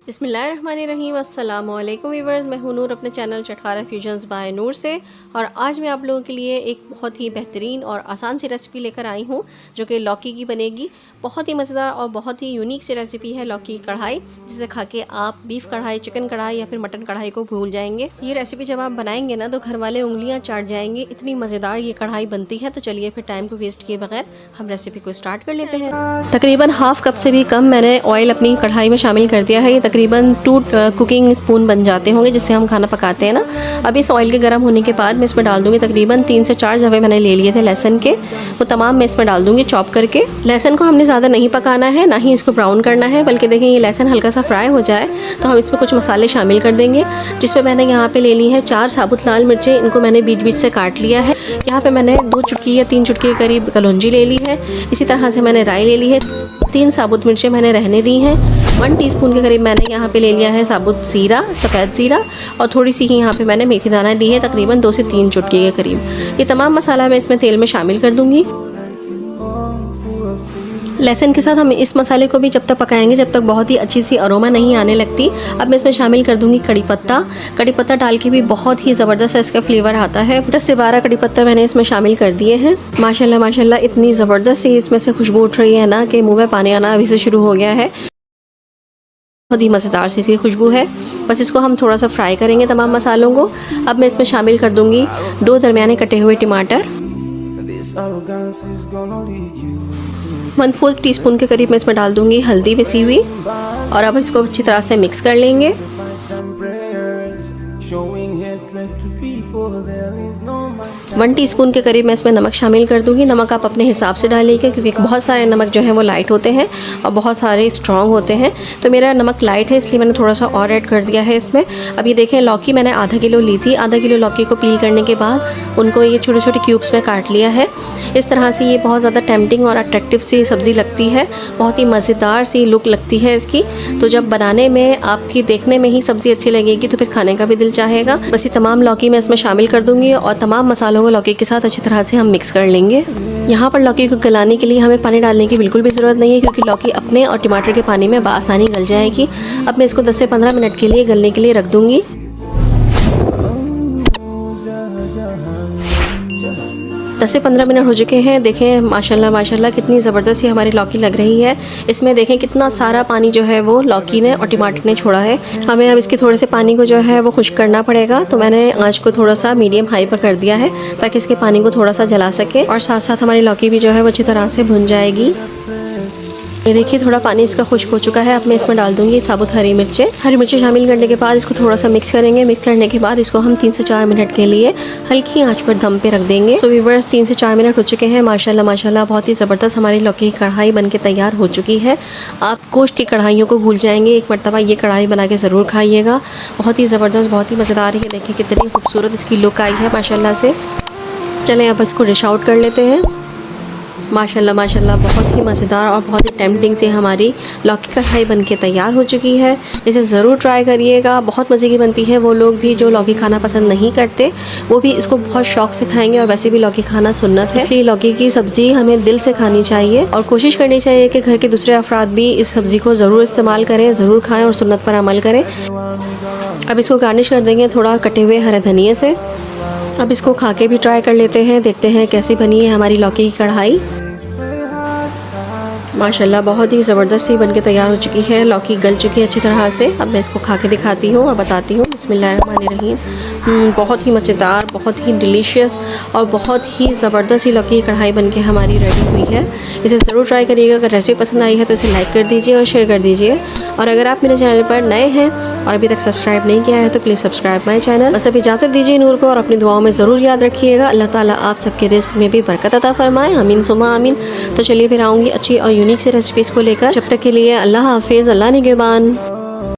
बिस्मिल्लाहिर्रहमानिर्रहीम। अस्सलामुअलैकुम व्यूअर्स, मैं हूं नूर अपने चैनल चटखारा फ्यूजन्स बाय नूर से। और आज मैं आप लोगों के लिए एक बहुत ही बेहतरीन और आसान सी रेसिपी लेकर आई हूं जो कि लौकी की बनेगी। बहुत ही मज़ेदार और बहुत ही यूनिक सी रेसिपी है लौकी की कढ़ाई, जिसे खा के आप बीफ कढ़ाई, चिकन कढ़ाई या फिर मटन कढ़ाई को भूल जाएंगे। ये रेसिपी जब आप बनाएंगे ना तो घर वाले उंगलियाँ चाट जाएंगे, इतनी मज़ेदार ये कढ़ाई बनती है। तो चलिए फिर टाइम को वेस्ट किए बगैर हम रेसिपी को स्टार्ट कर लेते हैं। तकरीबन हाफ कप से भी कम मैंने ऑयल अपनी कढ़ाई में शामिल कर दिया है। ये तकरीबन 2 कुकिंग स्पून बन जाते होंगे जिससे हम खाना पकाते हैं ना। अब इस ऑयल के गर्म होने के बाद मैं इसमें डाल दूंगी तकरीबन 3 से 4 जवे मैंने ले लिए थे लहसुन के, वो तमाम मैं इसमें डाल दूंगी चॉप करके। लहसुन को हमने ज़्यादा नहीं पकाना है, ना ही इसको ब्राउन करना है, बल्कि देखें ये लहसुन हल्का सा फ्राई हो जाए तो हम इसमें कुछ मसाले शामिल कर देंगे। जिसमें मैंने यहाँ पे ले ली है 4 साबुत लाल मिर्चें, इनको मैंने बीच बीच से काट लिया है। यहाँ पे मैंने 2 चुटकी या 3 चुटकी के करीब कलौंजी ले ली है। इसी तरह से मैंने राई ले ली है। 3 साबुत मिर्चें मैंने रहने दी हैं। 1 टीस्पून के करीब मैंने यहाँ पे ले लिया है साबुत ज़ीरा, सफ़ेद ज़ीरा, और थोड़ी सी ही यहाँ पे मैंने मेथी दाना ली है, तकरीबन 2 से 3 चुटकी के करीब। ये तमाम मसाला मैं इसमें तेल में शामिल कर दूँगी। लहसुन के साथ हम इस मसाले को भी जब तक पकाएंगे जब तक बहुत ही अच्छी सी अरोमा नहीं आने लगती। अब मैं इसमें शामिल कर दूंगी कड़ी पत्ता। कड़ी पत्ता डाल के भी बहुत ही ज़बरदस्त इसका फ्लेवर आता है। 10 से 12 कड़ी पत्ता मैंने इसमें शामिल कर दिए हैं। माशाल्लाह माशाल्लाह इतनी ज़बरदस्त सी इसमें से खुशबू उठ रही है ना कि मुँह में पानी आना अभी से शुरू हो गया है। बहुत ही मज़ेदार सी इसकी खुशबू है। बस इसको हम थोड़ा सा फ्राई करेंगे तमाम मसालों को। अब मैं इसमें शामिल कर दूंगी 2 दरमियाने कटे हुए टमाटर। 1/4 टीस्पून के करीब मैं इसमें डाल दूंगी हल्दी पिसी हुई, और अब इसको अच्छी तरह से मिक्स कर लेंगे। 1 टीस्पून के करीब मैं इसमें नमक शामिल कर दूंगी। नमक आप अपने हिसाब से डालिएगा क्योंकि बहुत सारे नमक जो है वो लाइट होते हैं और बहुत सारे स्ट्रॉन्ग होते हैं। तो मेरा नमक लाइट है इसलिए मैंने थोड़ा सा और ऐड कर दिया है इसमें। अब ये देखें लौकी मैंने आधा किलो ली थी। आधा किलो लौकी को पील करने के बाद उनको ये छोटे छोटे क्यूब्स में काट लिया है। इस तरह से ये बहुत ज़्यादा टेम्पटिंग और अट्रैक्टिव सी सब्ज़ी लगती है, बहुत ही मज़ेदार सी लुक लगती है इसकी। तो जब बनाने में आपकी देखने में ही सब्ज़ी अच्छी लगेगी तो फिर खाने का भी दिल चाहेगा। बस ये तमाम लौकी मैं इसमें शामिल कर दूंगी और तमाम मसालों को लौकी के साथ अच्छी तरह से हम मिक्स कर लेंगे। यहाँ पर लौकी को गलाने के लिए हमें पानी डालने की बिल्कुल भी ज़रूरत नहीं है क्योंकि लौकी अपने और टमाटर के पानी में बआसानी गल जाएगी। अब मैं इसको 10 से 15 मिनट के लिए गलने के लिए रख दूँगी। 10 से 15 मिनट हो चुके हैं। देखें माशाल्लाह माशाल्लाह कितनी ज़बरदस्त ही हमारी लौकी लग रही है। इसमें देखें कितना सारा पानी जो है वो लौकी ने और टमाटर ने छोड़ा है। हमें अब इसके थोड़े से पानी को जो है वो खुश्क करना पड़ेगा। तो मैंने आंच को थोड़ा सा मीडियम हाई पर कर दिया है ताकि इसके पानी को थोड़ा सा जला सके और साथ साथ हमारी लौकी भी जो है वो अच्छी तरह से भुन जाएगी। ये देखिए थोड़ा पानी इसका खुश्क हो चुका है। अब मैं इसमें डाल दूंगी साबुत हरी मिर्चें। हरी मिर्चें शामिल करने के बाद इसको थोड़ा सा मिक्स करेंगे। मिक्स करने के बाद इसको हम 3 से 4 मिनट के लिए हल्की आंच पर दम पे रख देंगे। सो व्यूअर्स 3 से 4 मिनट हो चुके हैं। माशाल्लाह माशाल्लाह बहुत ही ज़बरदस्त हमारी लौकी की कढ़ाई बन के तैयार हो चुकी है। आप गोश्त की कढ़ाइयों को भूल जाएंगे। एक मरतबा ये कढ़ाई बना के ज़रूर खाइएगा। बहुत ही ज़बरदस्त, बहुत ही मज़ेदार है। देखिए कितनी खूबसूरत इसकी लुक आई है माशाल्लाह से। चलें अब इसको डिश आउट कर लेते हैं। माशाल्लाह माशाल्लाह बहुत ही मज़ेदार और बहुत ही टेम्पटिंग से हमारी लौकी कढ़ाई बन के तैयार हो चुकी है। इसे ज़रूर ट्राई करिएगा, बहुत मज़े की बनती है। वो लोग भी जो लौकी खाना पसंद नहीं करते वो भी इसको बहुत शौक़ से खाएंगे, और वैसे भी लौकी खाना सुन्नत है, इसलिए लौकी की सब्ज़ी हमें दिल से खानी चाहिए और कोशिश करनी चाहिए कि घर के दूसरे अफराद भी इस सब्ज़ी को ज़रूर इस्तेमाल करें, ज़रूर खाएँ और सुन्नत पर अमल करें। अब इसको गार्निश कर देंगे थोड़ा कटे हुए हरे धनिए से। अब इसको खा के भी ट्राई कर लेते हैं, देखते हैं कैसी बनी है हमारी लौकी की कढ़ाई। माशाल्लाह बहुत ही ज़बरदस्त सी बन के तैयार हो चुकी है। लौकी गल चुकी है अच्छी तरह से। अब मैं इसको खा के दिखाती हूँ और बताती हूँ। बिस्मिल्लाहिर्रहमानिर्रहीम। बहुत ही मज़ेदार, बहुत ही डिलीशियस और बहुत ही ज़बरदस्त ही लौकी की कढ़ाई बन के हमारी रेडी हुई है। इसे ज़रूर ट्राई करिएगा। अगर रेसिपी पसंद आई है तो इसे लाइक कर दीजिए और शेयर कर दीजिए। और अगर आप मेरे चैनल पर नए हैं और अभी तक सब्सक्राइब नहीं किया है तो प्लीज़ सब्सक्राइब माई चैनल। बस अब इजाज़त दीजिए नूर को और अपनी दुआओं में ज़रूर याद रखिएगा। अल्लाह ताला आप सबके रिज़्क़ में भी बरकत अता फ़रमाए। आमीन सुम्मा आमीन। तो चलिए फिर आऊँगी अच्छी और यूनिक सी रेसिपीज़ को लेकर। जब तक के लिए अल्लाह हाफ़िज़, अल्लाह निगहबान।